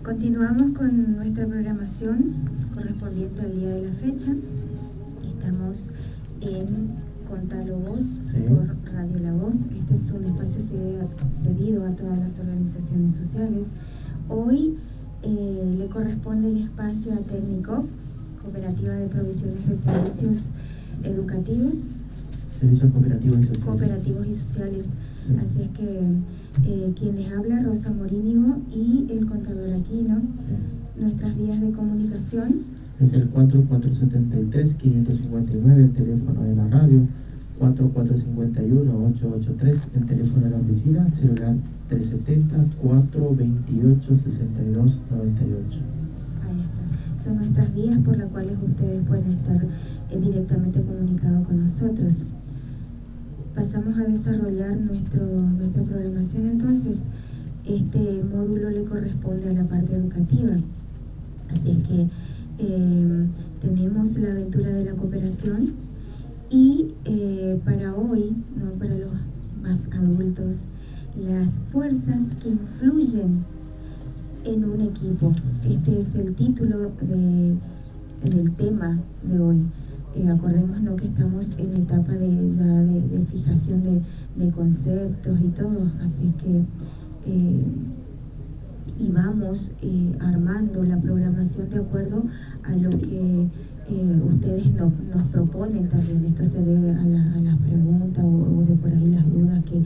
Continuamos con nuestra programación correspondiente al día de la fecha. Estamos en Contalo Voz, sí, por Radio La Voz. Este es un espacio cedido a todas las organizaciones sociales. Hoy le corresponde el espacio a Tecnico, Cooperativa de Provisiones de Servicios Educativos. Servicios cooperativos y sociales. Cooperativos y sociales. Sí. Así es que quien les habla, Rosa Morínigo, y el contador Aquino. Sí. Nuestras vías de comunicación. Es el 4473-559, el teléfono de la radio, 4451-883, el teléfono de la oficina, el celular 370-428-6298. Ahí está. Son nuestras vías por las cuales ustedes pueden estar directamente comunicados con nosotros. Pasamos a desarrollar nuestra programación. Entonces, este módulo le corresponde a la parte educativa. Así es que tenemos la aventura de la cooperación y para hoy, no para los más adultos, las fuerzas que influyen en un equipo. Este es el título del tema de hoy. Acordémonos que estamos en etapa de fijación de conceptos y todo, así es que y vamos armando la programación de acuerdo a lo que ustedes nos proponen también. Esto se debe a las preguntas o de por ahí las dudas que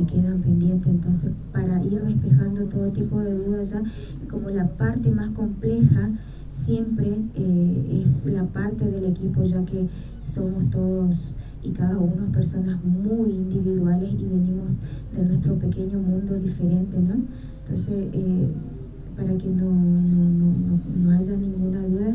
quedan pendientes. Entonces, para ir despejando todo tipo de dudas ya, como la parte más compleja siempre es la parte del equipo, ya que somos todos y cada uno personas muy individuales y venimos de nuestro pequeño mundo diferente, ¿no? Entonces, para que no haya ninguna duda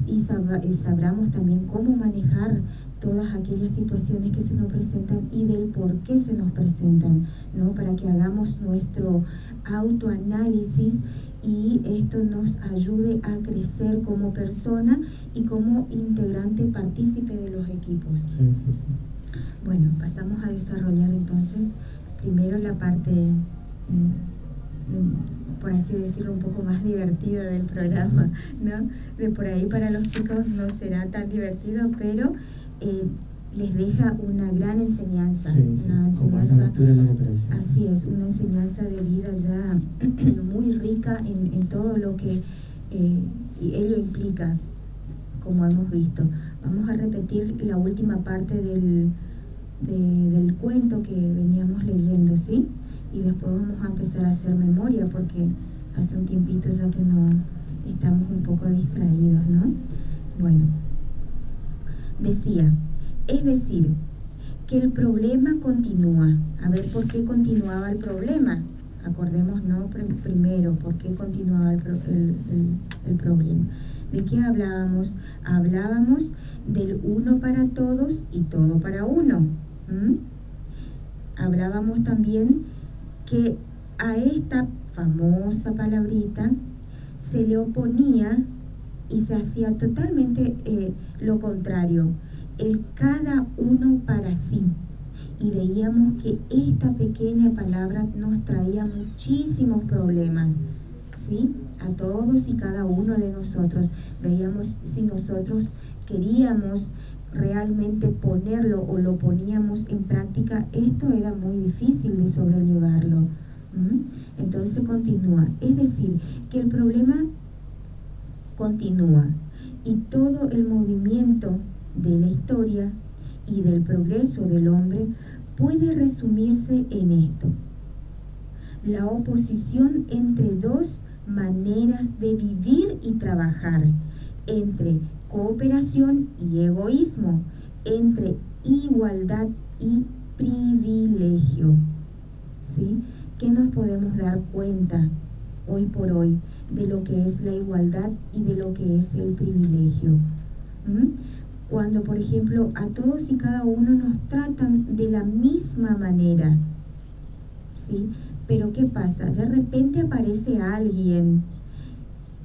y sabramos también cómo manejar todas aquellas situaciones que se nos presentan y del por qué se nos presentan, ¿no? Para que hagamos nuestro autoanálisis y esto nos ayude a crecer como persona y como integrante partícipe de los equipos. Sí, sí, sí. Bueno, pasamos a desarrollar entonces primero la parte, por así decirlo, un poco más divertida del programa, ¿no? De por ahí para los chicos no será tan divertido, pero les deja una gran enseñanza, sí, sí, una enseñanza, así es, una enseñanza de vida ya muy rica en todo lo que ello implica, como hemos visto. Vamos a repetir la última parte del cuento que veníamos leyendo, ¿sí? Y después vamos a empezar a hacer memoria porque hace un tiempito ya que no estamos un poco distraídos, ¿no? Bueno, decía, es decir, que el problema continúa. A ver, ¿por qué continuaba el problema? Acordemos, ¿no? Primero, ¿por qué continuaba el problema? ¿De qué hablábamos? Hablábamos del uno para todos y todo para uno. Hablábamos también que a esta famosa palabrita se le oponía y se hacía totalmente lo contrario, el cada uno para sí. Y veíamos que esta pequeña palabra nos traía muchísimos problemas, ¿sí? A todos y cada uno de nosotros. Veíamos si nosotros queríamos realmente ponerlo o lo poníamos en práctica, esto era muy difícil de sobrellevarlo. Entonces continúa, es decir, que el problema continúa y todo el movimiento de la historia y del progreso del hombre puede resumirse en esto: la oposición entre dos maneras de vivir y trabajar, entre cooperación y egoísmo, entre igualdad y privilegio. ¿Sí? ¿Qué nos podemos dar cuenta hoy por hoy de lo que es la igualdad y de lo que es el privilegio? Cuando, por ejemplo, a todos y cada uno nos tratan de la misma manera, ¿sí? Pero ¿qué pasa? De repente aparece alguien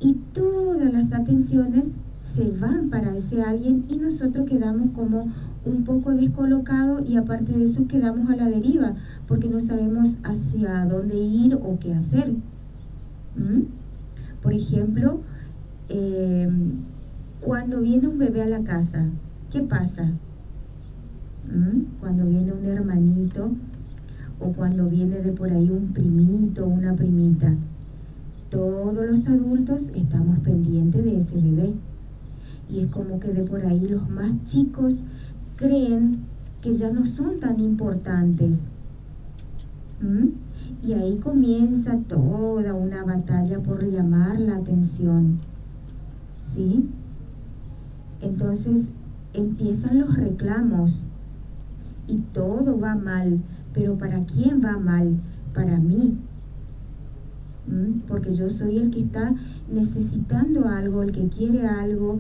y todas las atenciones se van para ese alguien y nosotros quedamos como un poco descolocados y aparte de eso quedamos a la deriva porque no sabemos hacia dónde ir o qué hacer. Por ejemplo, cuando viene un bebé a la casa, ¿qué pasa? Cuando viene un hermanito o cuando viene de por ahí un primito o una primita, todos los adultos estamos pendientes de ese bebé. Y es como que de por ahí los más chicos creen que ya no son tan importantes. Y ahí comienza toda una batalla por llamar la atención. ¿Sí? Entonces empiezan los reclamos y todo va mal. Pero ¿para quién va mal? Para mí. Porque yo soy el que está necesitando algo, el que quiere algo,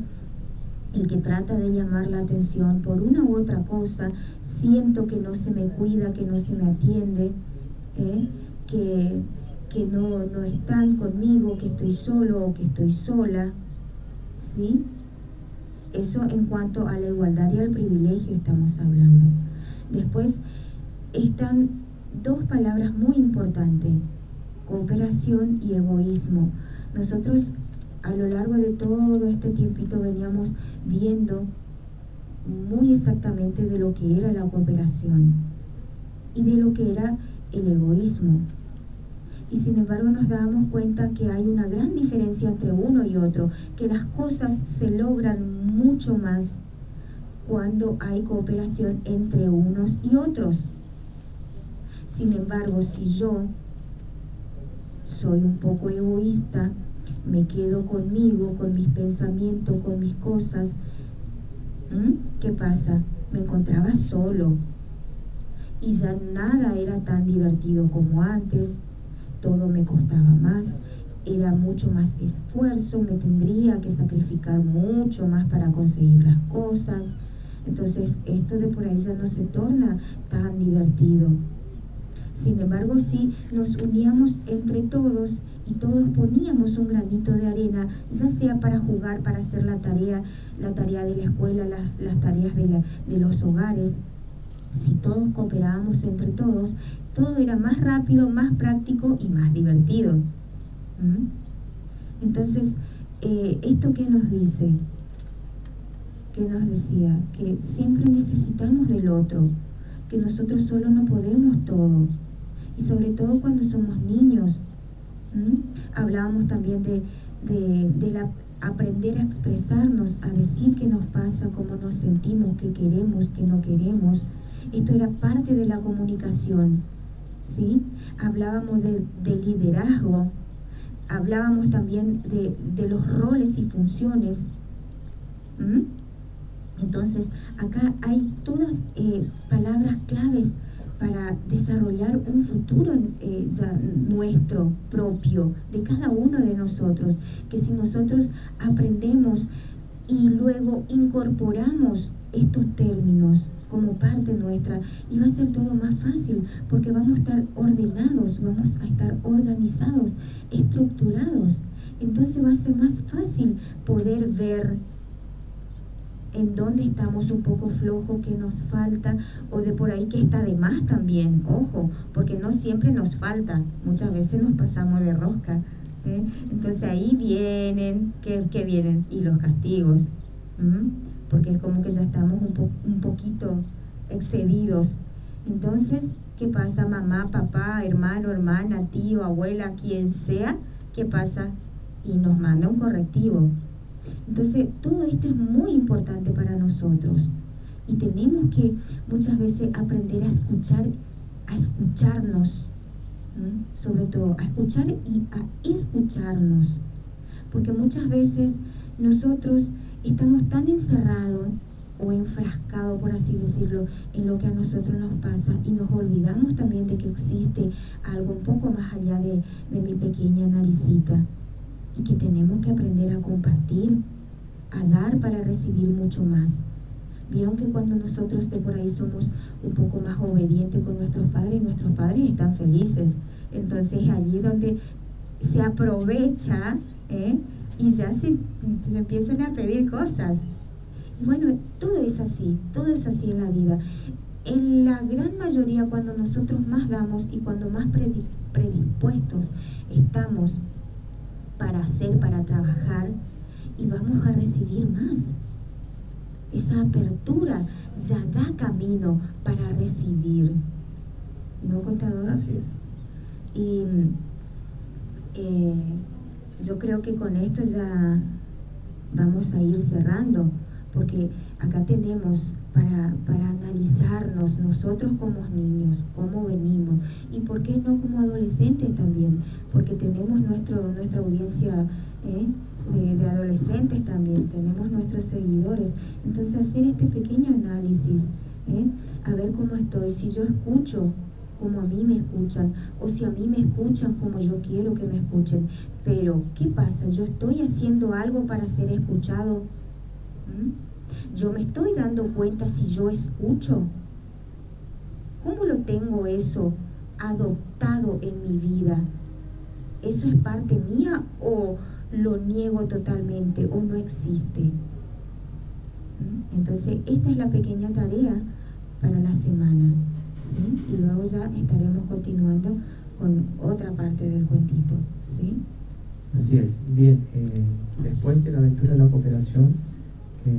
el que trata de llamar la atención por una u otra cosa. Siento que no se me cuida, que no se me atiende, que no están conmigo, que estoy solo o que estoy sola. ¿Sí? Eso en cuanto a la igualdad y al privilegio estamos hablando. Después están dos palabras muy importantes: cooperación y egoísmo. Nosotros a lo largo de todo este tiempito veníamos viendo muy exactamente de lo que era la cooperación y de lo que era el egoísmo. Y sin embargo nos dábamos cuenta que hay una gran diferencia entre uno y otro, que las cosas se logran mucho más cuando hay cooperación entre unos y otros. Sin embargo, si yo soy un poco egoísta, me quedo conmigo, con mis pensamientos, con mis cosas, ¿qué pasa? Me encontraba solo y ya nada era tan divertido como antes, todo me costaba más, era mucho más esfuerzo, me tendría que sacrificar mucho más para conseguir las cosas. Entonces esto de por ahí ya no se torna tan divertido. Sin embargo, sí nos uníamos entre todos y todos poníamos un granito de arena, ya sea para jugar, para hacer la tarea de la escuela, las tareas de los hogares. Si todos cooperábamos entre todos, todo era más rápido, más práctico y más divertido. Entonces, ¿esto qué nos dice? ¿Qué nos decía? Que siempre necesitamos del otro, que nosotros solo no podemos todo. Y sobre todo cuando somos niños. Hablábamos también de aprender a expresarnos, a decir qué nos pasa, cómo nos sentimos, qué queremos, qué no queremos. Esto era parte de la comunicación, ¿sí? Hablábamos de liderazgo, hablábamos también de los roles y funciones. Entonces, acá hay todas palabras claves para desarrollar un futuro nuestro propio, de cada uno de nosotros, que si nosotros aprendemos y luego incorporamos estos términos como parte nuestra, y va a ser todo más fácil, porque vamos a estar ordenados, vamos a estar organizados, estructurados. Entonces va a ser más fácil poder ver en dónde estamos un poco flojos, qué nos falta, o de por ahí que está de más también, ojo, porque no siempre nos falta, muchas veces nos pasamos de rosca, Entonces ahí vienen, ¿qué vienen? Y los castigos, porque es como que ya estamos un poquito excedidos. Entonces, ¿qué pasa? Mamá, papá, hermano, hermana, tío, abuela, quien sea, ¿qué pasa? Y nos manda un correctivo. Entonces, todo esto es muy importante para nosotros y tenemos que muchas veces aprender a escucharnos, sobre todo, a escuchar y a escucharnos, porque muchas veces nosotros estamos tan encerrados o enfrascados, por así decirlo, en lo que a nosotros nos pasa y nos olvidamos también de que existe algo un poco más allá de mi pequeña naricita. Y que tenemos que aprender a compartir, a dar para recibir mucho más. Vieron que cuando nosotros de por ahí somos un poco más obedientes con nuestros padres están felices. Entonces allí donde se aprovecha y ya se empiezan a pedir cosas. Bueno, todo es así en la vida. En la gran mayoría, cuando nosotros más damos y cuando más predispuestos estamos para hacer, para trabajar, y vamos a recibir más. Esa apertura ya da camino para recibir. ¿No, contador? Así es. Y yo creo que con esto ya vamos a ir cerrando, porque acá tenemos para analizarnos nosotros como niños, cómo venimos, y por qué no como adolescentes también, porque tenemos nuestra audiencia de adolescentes también, tenemos nuestros seguidores. Entonces hacer este pequeño análisis, a ver cómo estoy, si yo escucho como a mí me escuchan, o si a mí me escuchan como yo quiero que me escuchen. Pero, ¿qué pasa? ¿Yo estoy haciendo algo para ser escuchado? ¿Yo me estoy dando cuenta si yo escucho? ¿Cómo lo tengo eso adoptado en mi vida? ¿Eso es parte mía o lo niego totalmente o no existe? Entonces, esta es la pequeña tarea para la semana, ¿sí? Y luego ya estaremos continuando con otra parte del cuentito, ¿sí? Así es. Bien, después de la aventura de la cooperación que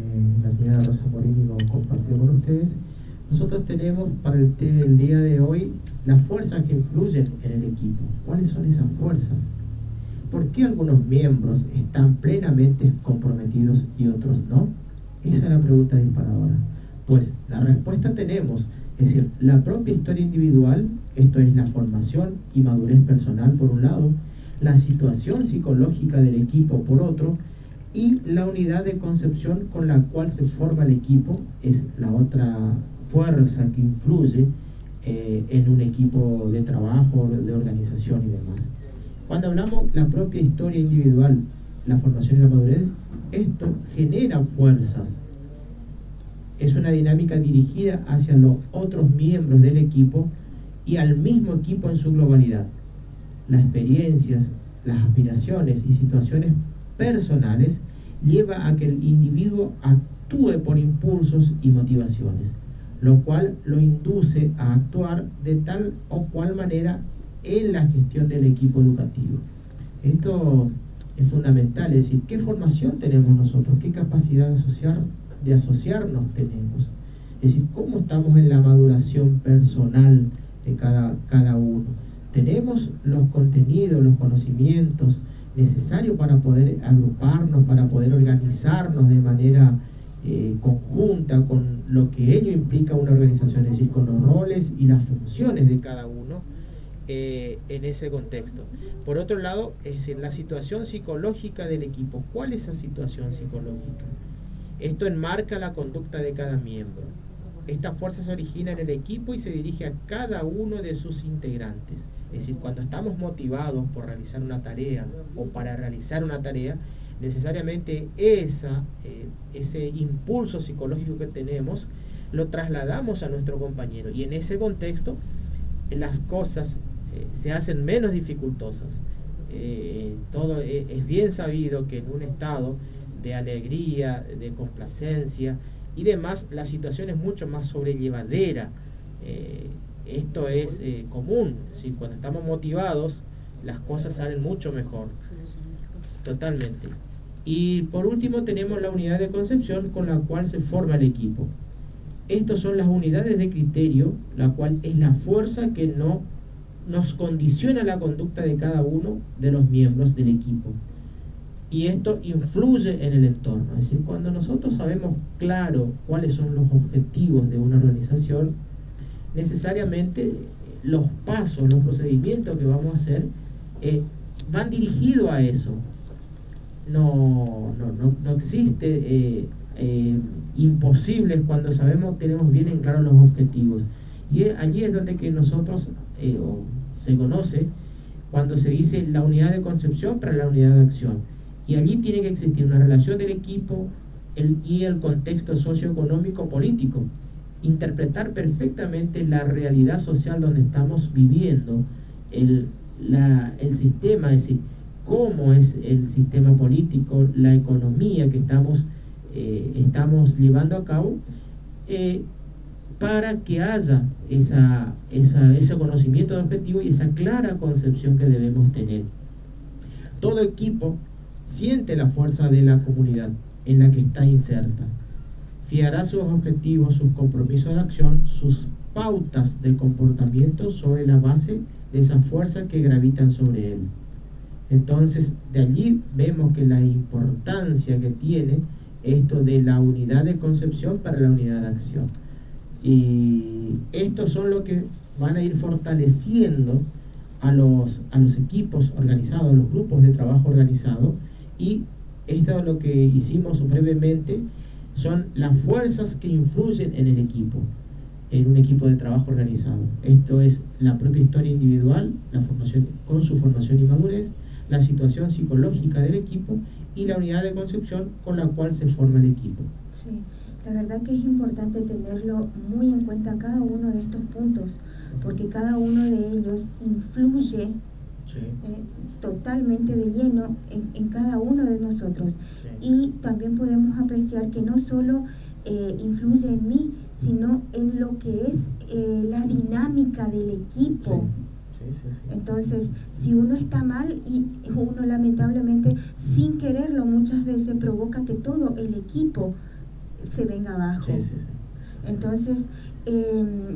la señora Rosa Morini lo compartió con ustedes, nosotros tenemos para el día de hoy las fuerzas que influyen en el equipo. ¿Cuáles son esas fuerzas? ¿Por qué algunos miembros están plenamente comprometidos y otros no? Esa es la pregunta disparadora. Pues la respuesta tenemos, es decir, la propia historia individual, esto es la formación y madurez personal por un lado, la situación psicológica del equipo por otro, y la unidad de concepción con la cual se forma el equipo es la otra fuerza que influye en un equipo de trabajo, de organización y demás. Cuando hablamos de la propia historia individual, la formación y la madurez, esto genera fuerzas. Es una dinámica dirigida hacia los otros miembros del equipo y al mismo equipo en su globalidad. Las experiencias, las aspiraciones y situaciones personales lleva a que el individuo actúe por impulsos y motivaciones, lo cual lo induce a actuar de tal o cual manera en la gestión del equipo educativo. Esto es fundamental, es decir, ¿qué formación tenemos nosotros? ¿Qué capacidad de asociarnos tenemos? Es decir, ¿cómo estamos en la maduración personal de cada uno? ¿Tenemos los contenidos, los conocimientos necesarios para poder agruparnos, para poder organizarnos de manera conjunta con lo que ello implica una organización, es decir, con los roles y las funciones de cada uno en ese contexto? Por otro lado, es decir, la situación psicológica del equipo. ¿Cuál es esa situación psicológica? Esto enmarca la conducta de cada miembro. Esta fuerza se origina en el equipo y se dirige a cada uno de sus integrantes. Es decir, cuando estamos motivados por realizar una tarea o para realizar una tarea, necesariamente ese impulso psicológico que tenemos lo trasladamos a nuestro compañero, y en ese contexto las cosas se hacen menos dificultosas. Todo es bien sabido que en un estado de alegría, de complacencia y demás, la situación es mucho más sobrellevadera. Esto es común, ¿sí? Cuando estamos motivados, las cosas salen mucho mejor. Totalmente. Y por último tenemos la unidad de concepción con la cual se forma el equipo. Estas son las unidades de criterio, la cual es la fuerza que nos condiciona la conducta de cada uno de los miembros del equipo. Y esto influye en el entorno. Es decir, cuando nosotros sabemos claro cuáles son los objetivos de una organización, necesariamente los pasos, los procedimientos que vamos a hacer van dirigidos a eso. No existe imposibles cuando tenemos bien en claro los objetivos. Y allí es donde que nosotros se conoce cuando se dice la unidad de concepción para la unidad de acción. Y allí tiene que existir una relación del equipo y el contexto socioeconómico político. Interpretar perfectamente la realidad social donde estamos viviendo, el sistema, es decir, cómo es el sistema político, la economía que estamos llevando a cabo, para que haya ese conocimiento de objetivo y esa clara concepción que debemos tener. todo equipo siente la fuerza de la comunidad en la que está inserta. Fijará sus objetivos, sus compromisos de acción, sus pautas de comportamiento sobre la base de esas fuerzas que gravitan sobre él. Entonces, de allí vemos que la importancia que tiene esto de la unidad de concepción para la unidad de acción. Y estos son los que van a ir fortaleciendo a los equipos organizados, a los grupos de trabajo organizados, y esto es lo que hicimos brevemente, son las fuerzas que influyen en el equipo, en un equipo de trabajo organizado. Esto es la propia historia individual, la formación con su formación y madurez, la situación psicológica del equipo y la unidad de concepción con la cual se forma el equipo. Sí, la verdad que es importante tenerlo muy en cuenta cada uno de estos puntos, porque cada uno de ellos influye totalmente de lleno en cada uno de nosotros. Sí. Y también podemos apreciar que no solo influye en mí, sino en lo que es la dinámica del equipo. Sí. Entonces, si uno está mal, y uno lamentablemente sin quererlo muchas veces provoca que todo el equipo se venga abajo. Sí. Entonces,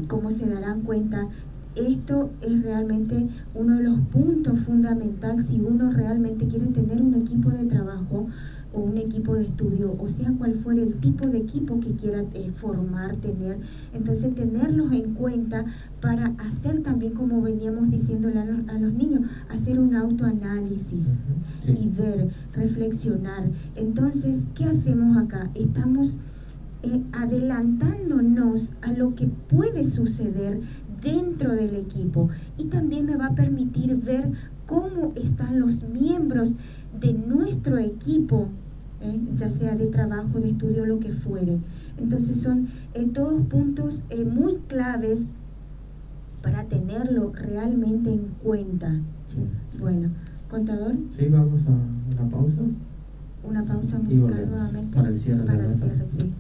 como se darán cuenta, esto es realmente uno de los puntos fundamentales si uno realmente quiere tener un equipo de trabajo o un equipo de estudio, o sea cual fuera el tipo de equipo que quiera formar, tener. Entonces, tenerlos en cuenta para hacer también, como veníamos diciéndole a los niños, hacer un autoanálisis y ver, reflexionar. Entonces, ¿qué hacemos acá? Estamos adelantándonos a lo que puede suceder dentro del equipo, y también me va a permitir ver cómo están los miembros de nuestro equipo, ya sea de trabajo, de estudio, lo que fuere. Entonces son todos puntos muy claves para tenerlo realmente en cuenta. Sí. Bueno, contador. Sí, vamos a una pausa. Una pausa musical nuevamente para el cierre. Sí.